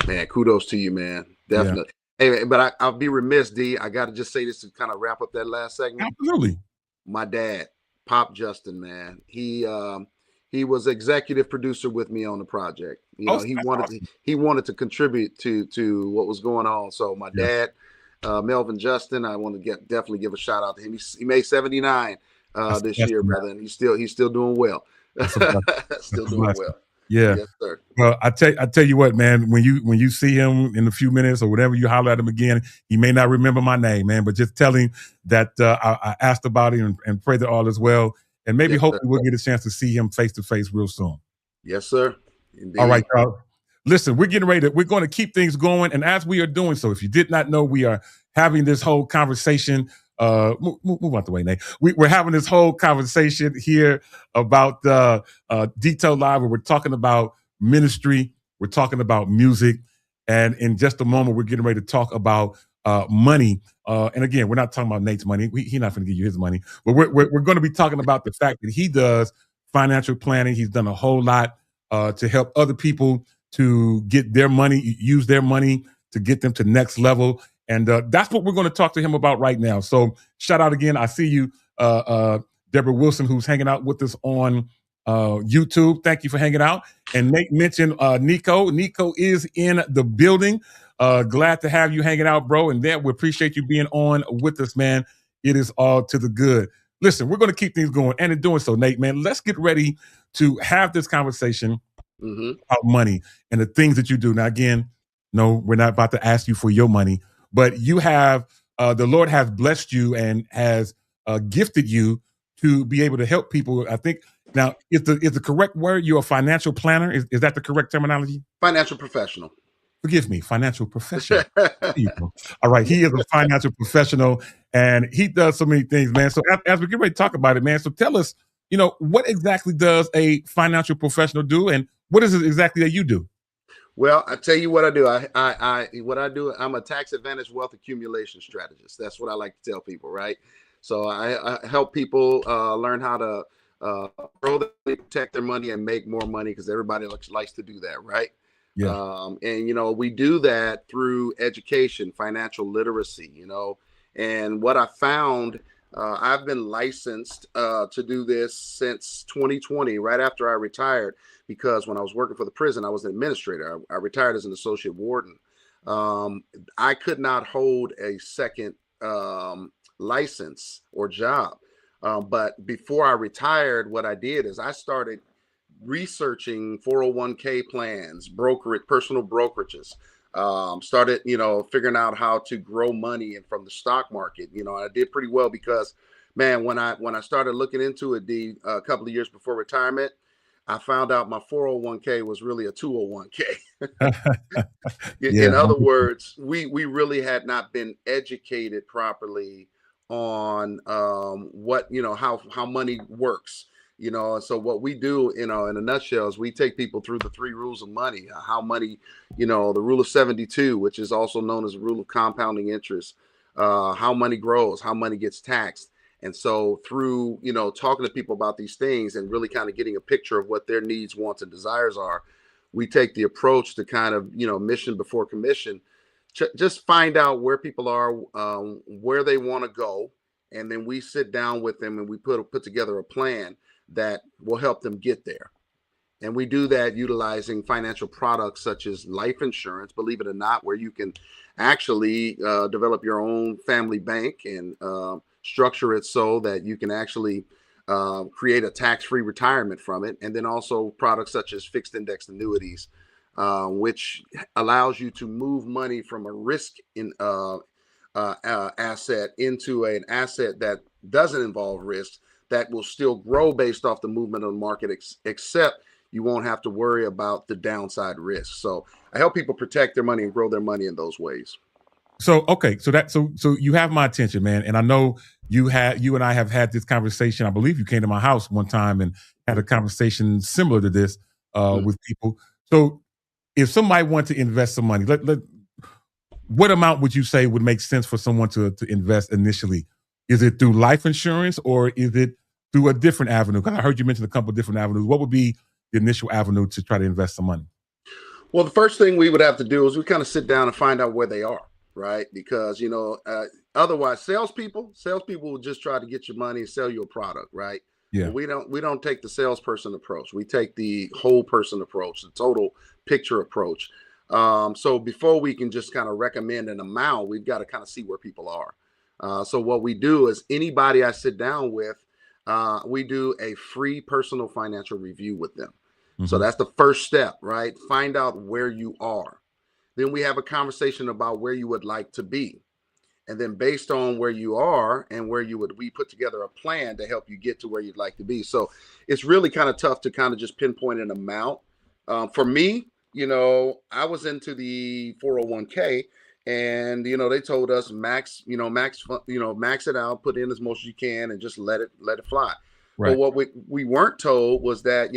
man, kudos to you, man. Definitely. Yeah. Hey, but I'll be remiss, D. I got to just say this to kind of wrap up that last segment. Absolutely. My dad, Pop Justin, man. He was executive producer with me on the project. He wanted to contribute to what was going on. So my dad, Melvin Justin, I want to definitely give a shout out to him. He made 79 this year, brother, and he's still doing well. Still doing well. Yeah. Yes, sir. Well, I tell you what, man. When you see him in a few minutes or whatever, you holler at him again. He may not remember my name, man, but just tell him that I asked about him and pray that all is well. And maybe Yes, sir. hopefully we'll get a chance to see him face to face real soon. Yes, sir. All right, Indeed. y'all. Listen, we're getting ready to, we're going to keep things going. And as we are doing so, if you did not know, we are having this whole conversation. Move out the way, Nate. We're having this whole conversation here about Detail Live, where we're talking about ministry, we're talking about music, and in just a moment, we're getting ready to talk about money. And again, we're not talking about Nate's money. He's not going to give you his money, but we're going to be talking about the fact that he does financial planning. He's done a whole lot to help other people to get their money, use their money to get them to next level. And that's what we're going to talk to him about right now. So shout out again. I see you, Deborah Wilson, who's hanging out with us on YouTube. Thank you for hanging out. And Nate mentioned Nico. Nico is in the building. Glad to have you hanging out, bro. And then we appreciate you being on with us, man. It is all to the good. Listen, we're going to keep things going. And in doing so, Nate, man, let's get ready to have this conversation about money and the things that you do. Now, again, no, we're not about to ask you for your money, but you have, the Lord has blessed you and has gifted you to be able to help people. I think now is the correct word, you're a financial planner. Is that the correct terminology? Financial professional. Forgive me, financial professional. All right, he is a financial professional and he does so many things, man. So as we get ready to talk about it, man, so tell us, what exactly does a financial professional do and what is it exactly that you do? Well, I tell you what I do. I'm a tax advantage wealth accumulation strategist. That's what I like to tell people, right? So I help people learn how to grow protect their money and make more money because everybody likes to do that, right? Yeah. And we do that through education, financial literacy, and what I found, I've been licensed to do this since 2020, right after I retired, because when I was working for the prison, I was an administrator. I retired as an associate warden. I could not hold a second license or job. But before I retired, what I did is I started researching 401k plans, personal brokerages, started, figuring out how to grow money and from the stock market. I did pretty well because, man, when I started looking into it, a couple of years before retirement, I found out my 401k was really a 201k. Yeah. In other words, we really had not been educated properly on how money works. And so what we do, in a nutshell, is we take people through the 3 rules of money, how money, the rule of 72, which is also known as the rule of compounding interest, how money grows, how money gets taxed. And so through, talking to people about these things and really kind of getting a picture of what their needs, wants, and desires are, we take the approach to kind of, mission before commission, just find out where people are, where they want to go. And then we sit down with them and we put together a plan that will help them get there. And we do that utilizing financial products such as life insurance, believe it or not, where you can actually develop your own family bank and structure it so that you can actually create a tax-free retirement from it. And then also products such as fixed index annuities, which allows you to move money from a risk in asset into an asset that doesn't involve risk, that will still grow based off the movement of the market, except you won't have to worry about the downside risk. So I help people protect their money and grow their money in those ways. So, okay. So you have my attention, man. And I know you and I have had this conversation. I believe you came to my house one time and had a conversation similar to this with people. So if somebody wants to invest some money, what amount would you say would make sense for someone to invest initially? Is it through life insurance or is it through a different avenue? Because I heard you mention a couple of different avenues. What would be the initial avenue to try to invest some money? Well, the first thing we would have to do is we kind of sit down and find out where they are, right? Because, otherwise salespeople will just try to get your money and sell you a product, right? Yeah. But we don't take the salesperson approach. We take the whole person approach, the total picture approach. So before we can just kind of recommend an amount, we've got to kind of see where people are. So what we do is anybody I sit down with, we do a free personal financial review with them. So that's the first step, right? Find out where you are. Then we have a conversation about where you would like to be. And then based on where you are and where you would, we put together a plan to help you get to where you'd like to be. So it's really kind of tough to kind of just pinpoint an amount. For me, I was into the 401k, and they told us max it out, put in as much as you can, and just let it fly. Right. But what we weren't told was that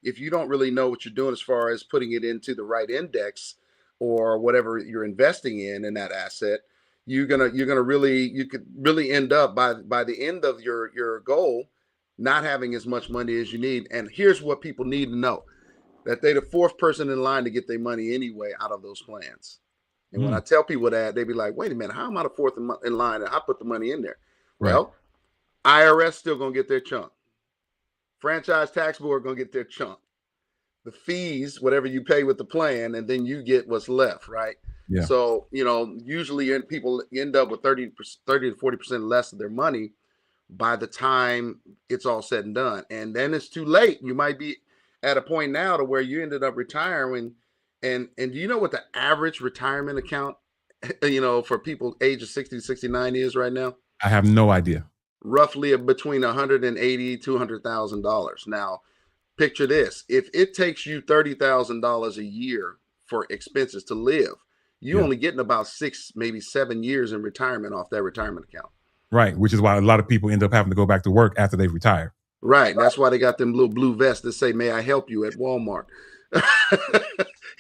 if you don't really know what you're doing as far as putting it into the right index or whatever you're investing in that asset, you could really end up by the end of your goal not having as much money as you need. And here's what people need to know: that they're the fourth person in line to get their money anyway out of those plans. And when I tell people that, they be like, wait a minute, how am I the fourth in line and I put the money in there? Right. Well, IRS still gonna get their chunk. Franchise tax board gonna get their chunk. The fees, whatever you pay with the plan, and then you get what's left, right? Yeah. So, usually people end up with 30 to 40% less of their money by the time it's all said and done. And then it's too late. You might be at a point now to where you ended up retiring. And do you know what the average retirement account, for people ages 60 to 69 is right now? I have no idea. Roughly between $180,000 to $200,000. Now, picture this: if it takes you $30,000 a year for expenses to live, you're only getting about 6, maybe 7 years in retirement off that retirement account. Right, which is why a lot of people end up having to go back to work after they retire. Right, that's why they got them little blue vests that say "May I help you" at Walmart. Not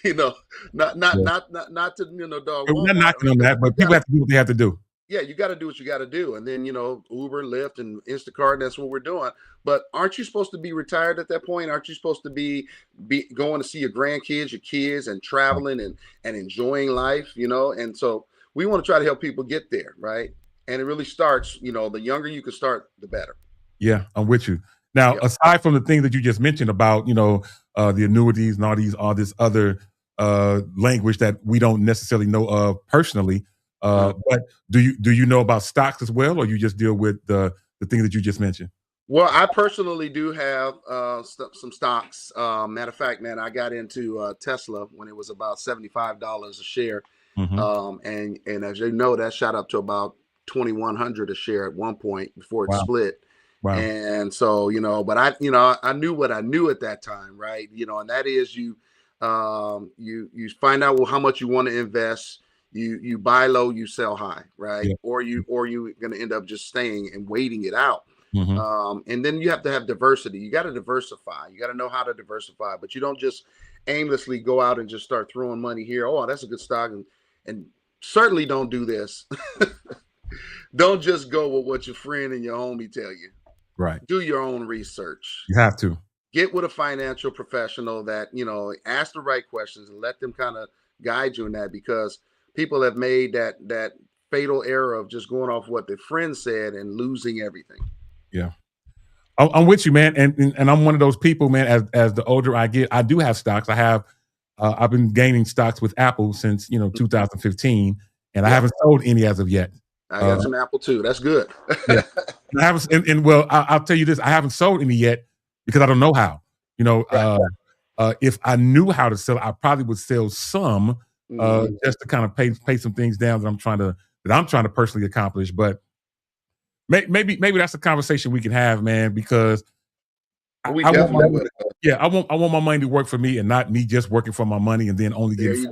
to dog. We're not knocking on that, but people have to do what they have to do. Yeah, you got to do what you got to do. And then, Uber, Lyft, and Instacart, that's what we're doing. But aren't you supposed to be retired at that point? Aren't you supposed to be going to see your grandkids, your kids, and traveling and enjoying life, And so we want to try to help people get there, right? And it really starts, the younger you can start, the better. Yeah, I'm with you. Now, aside from the things that you just mentioned about, the annuities and all this other language that we don't necessarily know of personally, but do you know about stocks as well, or you just deal with the things that you just mentioned? Well, I personally do have some stocks. Matter of fact, man, I got into Tesla when it was about $75 a share, and as you know, that shot up to about $2,100 a share at one point before it split. Wow. And so, but I knew what I knew at that time, right? And that is you find out how much you want to invest. You buy low, you sell high, right? Yeah. Or you're going to end up just staying and waiting it out. And then you have to have diversity. You got to diversify. You got to know how to diversify, but you don't just aimlessly go out and just start throwing money here. Oh, that's a good stock. And certainly don't do this. Don't just go with what your friend and your homie tell you. Right. Do your own research. You have to. Get with a financial professional that, ask the right questions and let them kind of guide you in that, because people have made that fatal error of just going off what their friend said and losing everything. Yeah. I'm with you, man. And I'm one of those people, man, as the older I get, I do have stocks. I've been gaining stocks with Apple since, 2015, and I haven't sold any as of yet. I got some Apple too. That's good. Yeah. I haven't, well, I'll tell you this: I haven't sold any yet because I don't know how. If I knew how to sell, I probably would sell some, just to kind of pay some things down that I'm trying to personally accomplish. But maybe that's a conversation we can have, man, because I want my money to work for me and not me just working for my money and then only getting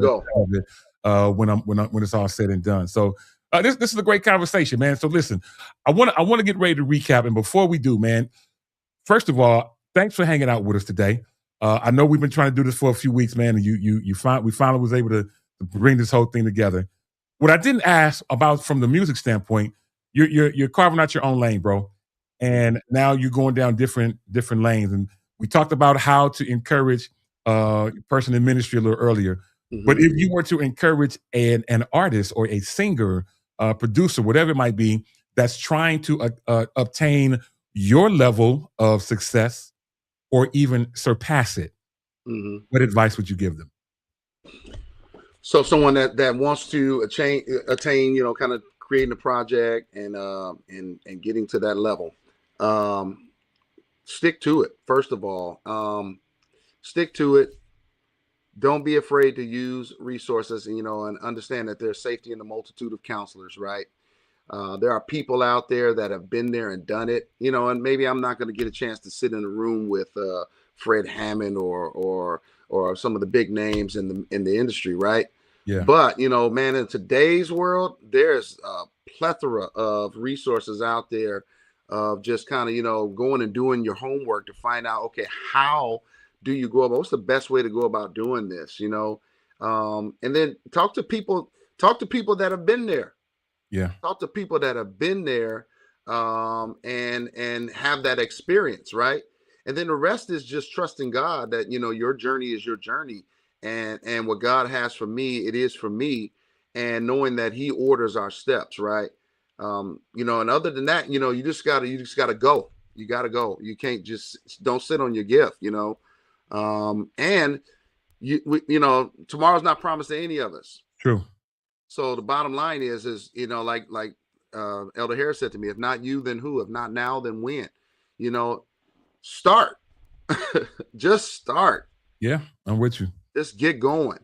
when it's all said and done. So. This is a great conversation, man. So listen, I want to get ready to recap, and before we do, man, first of all, thanks for hanging out with us today. I know we've been trying to do this for a few weeks, man, and we finally was able to bring this whole thing together. What I didn't ask about from the music standpoint, you're carving out your own lane, bro, and now you're going down different lanes. And we talked about how to encourage a person in ministry a little earlier. But if you were to encourage an artist or a singer, producer, whatever it might be, that's trying to obtain your level of success or even surpass it, what advice would you give them? So someone that wants to attain, kind of creating a project and getting to that level, stick to it. First of all, Stick to it. Don't be afraid to use resources, and understand that there's safety in the multitude of counselors, right? There are people out there that have been there and done it, and maybe I'm not going to get a chance to sit in a room with Fred Hammond or some of the big names in the industry, right? Yeah. But man, in today's world, there's a plethora of resources out there of just kind of going and doing your homework to find out, okay, how do you go about, what's the best way to go about doing this, and then talk to people that have been there. Yeah. Talk to people that have been there, and have that experience, right? And then the rest is just trusting God that your journey is your journey, and what God has for me, it is for me, and knowing that He orders our steps, right? And other than that, you just gotta go. You gotta go. You can't just don't sit on your gift, and tomorrow's not promised to any of us. True. So the bottom line is like Elder Harris said to me, if not you, then who? If not now, then when? Start. Just start. Yeah, I'm with you. Just get going.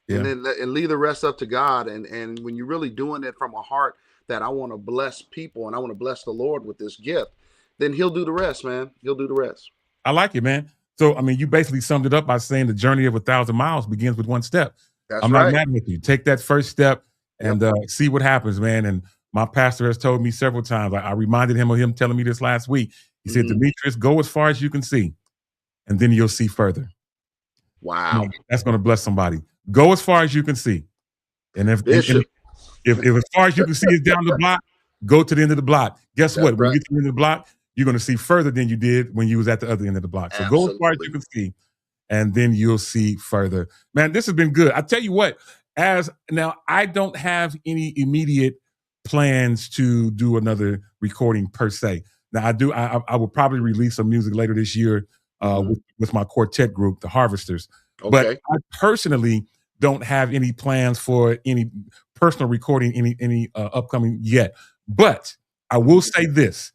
Yeah. And leave the rest up to God. And when you're really doing it from a heart that I want to bless people and I want to bless the Lord with this gift, then He'll do the rest, man. He'll do the rest. I like it, man. So, I mean, you basically summed it up by saying the journey of 1,000 miles begins with one step. I'm right. Not mad with you. Take that first step and see what happens, man. And my pastor has told me several times, I reminded him of him telling me this last week. He said, Demetrius, go as far as you can see, and then you'll see further. Wow. That's going to bless somebody. Go as far as you can see. And if as far as you can see is down the block, go to the end of the block. Guess what? When you get to the end of the block, you're going to see further than you did when you was at the other end of the block. So go as far as you can see, and then you'll see further. Man, this has been good. I tell you what, now I don't have any immediate plans to do another recording per se. Now I will probably release some music later this year with my quartet group, the Harvesters. Okay. But I personally don't have any plans for any personal recording, any upcoming yet. But I will say this.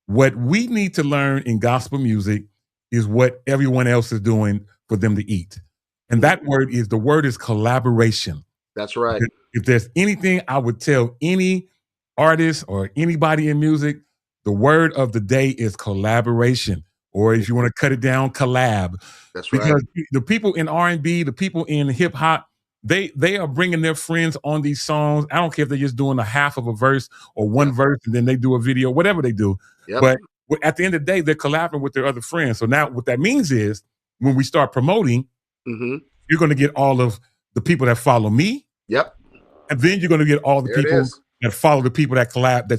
What we need to learn in gospel music is what everyone else is doing for them to eat. And that the word is collaboration. That's right. If there's anything I would tell any artist or anybody in music, the word of the day is collaboration. Or if you want to cut it down, collab. That's right. Because the people in R&B, the people in hip hop, they are bringing their friends on these songs. I don't care if they're just doing a half of a verse or one verse and then they do a video, whatever they do. Yep. But at the end of the day, they're collaborating with their other friends. So now what that means is when we start promoting, you're going to get all of the people that follow me. Yep. And then you're going to get all the people that follow the people that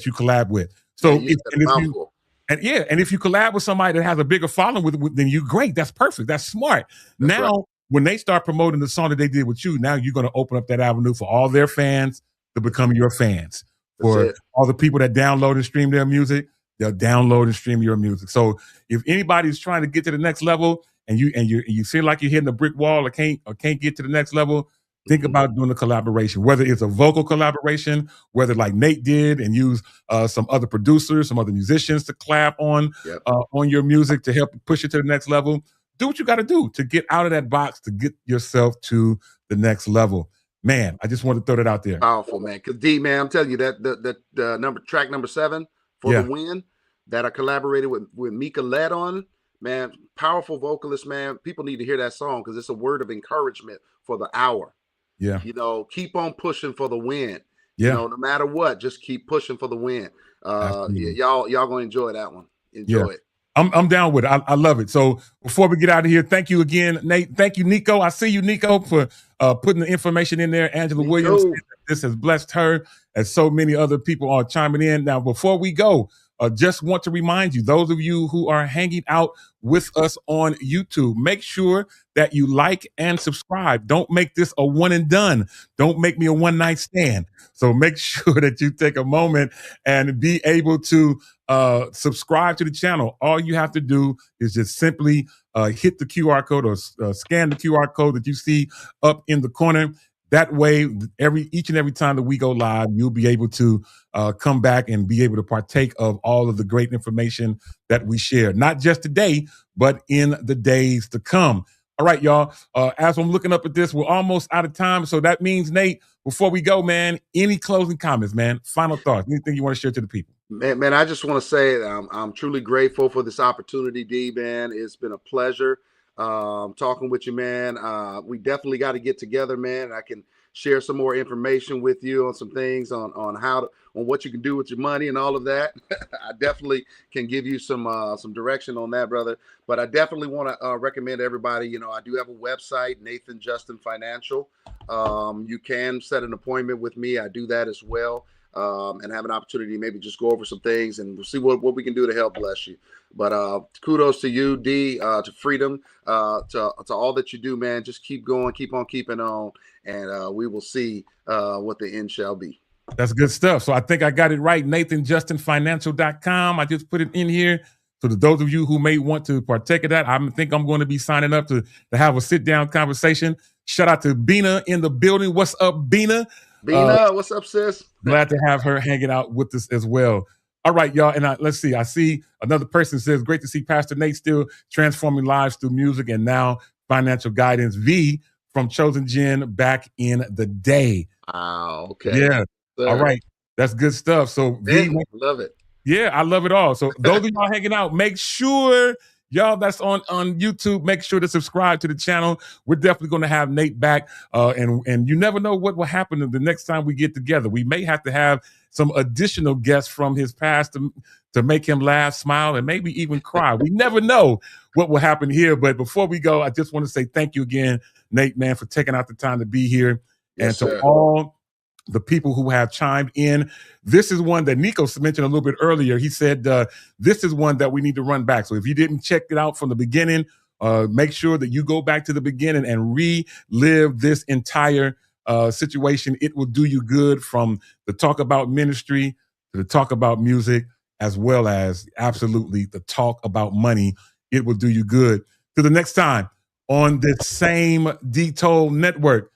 you collab with. So if you collab with somebody that has a bigger following then you're great. That's perfect. That's smart. When they start promoting the song that they did with you, now you're going to open up that avenue for all their fans to become your fans. For all the people that download and stream their music, they'll download and stream your music. So if anybody's trying to get to the next level and you feel like you're hitting a brick wall or can't get to the next level, think about doing a collaboration, whether it's a vocal collaboration, whether like Nate did and use some other producers, some other musicians to collab on your music to help push it to the next level. Do what you got to do to get out of that box, to get yourself to the next level. Man, I just want to throw that out there. Powerful, man. Because D, man, I'm telling you that the track number 7 for the win that I collaborated with Mika Led on, man, powerful vocalist, man. People need to hear that song because it's a word of encouragement for the hour. Yeah. Keep on pushing for the win. Yeah. No matter what, just keep pushing for the win. Y'all gonna enjoy that one. Enjoy it. I'm down with it. I love it. So before we get out of here, thank you again, Nate. Thank you, Nico. I see you, Nico, for putting the information in there. Angela Williams, this has blessed her, as so many other people are chiming in. Now, before we go, just want to remind you, those of you who are hanging out with us on YouTube, make sure that you like and subscribe. Don't make this a one and done. Don't make me a one night stand. So make sure that you take a moment and be able to subscribe to the channel. All you have to do is just simply hit the QR code or scan the QR code that you see up in the corner. That way, each and every time that we go live, you'll be able to come back and be able to partake of all of the great information that we share, not just today, but in the days to come. All right, y'all. As I'm looking up at this, we're almost out of time. So that means, Nate, before we go, man, any closing comments, man? Final thoughts? Anything you want to share to the people? Man, I just want to say I'm truly grateful for this opportunity, D, man. It's been a pleasure talking with you, man. We definitely got to get together, man. I can share some more information with you on some things on what you can do with your money and all of that. I definitely can give you some direction on that, brother. But I definitely want to recommend everybody. You know, I do have a website, Nathan Justin Financial. You can set an appointment with me. I do that as well. And have an opportunity to maybe just go over some things and we'll see what we can do to help bless you. But kudos to you, D, to Freedom, to all that you do, man. Just keep going, keep on keeping on, and we will see what the end shall be. That's good stuff. So I think I got it right. NathanJustinFinancial.com. I just put it in here. So to those of you who may want to partake of that, I think I'm going to be signing up to have a sit-down conversation. Shout out to Bina in the building. What's up, Bina? Bina, what's up, sis? Glad to have her hanging out with us as well. All right, y'all. And let's see. I see another person says, great to see Pastor Nate still transforming lives through music and now financial guidance. V from Chosen Gen back in the day. Wow. Okay. Yeah. Sir. All right. That's good stuff. So V, love it. Yeah, I love it all. So those of y'all hanging out, make sure y'all that's on YouTube, make sure to subscribe to the channel. We're definitely going to have Nate back. And you never know what will happen the next time we get together. We may have to have some additional guests from his past to make him laugh, smile, and maybe even cry. We never know what will happen here. But before we go, I just want to say thank you again, Nate, man, for taking out the time to be here. Yes, and to sir. all the people who have chimed in. This is one that Nico mentioned a little bit earlier. He said, this is one that we need to run back. So if you didn't check it out from the beginning, make sure that you go back to the beginning and relive this entire situation. It will do you good, from the talk about ministry to the talk about music, as well as absolutely the talk about money. It will do you good. Till the next time on this same D-Tole network,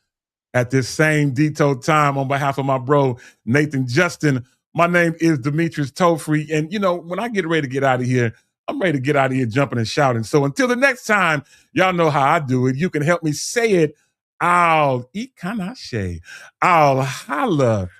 at this same detailed time, on behalf of my bro, Nathan Justin, my name is Demetrius Tofree. And, you know, when I get ready to get out of here, I'm ready to get out of here jumping and shouting. So until the next time, y'all know how I do it. You can help me say it. I'll holla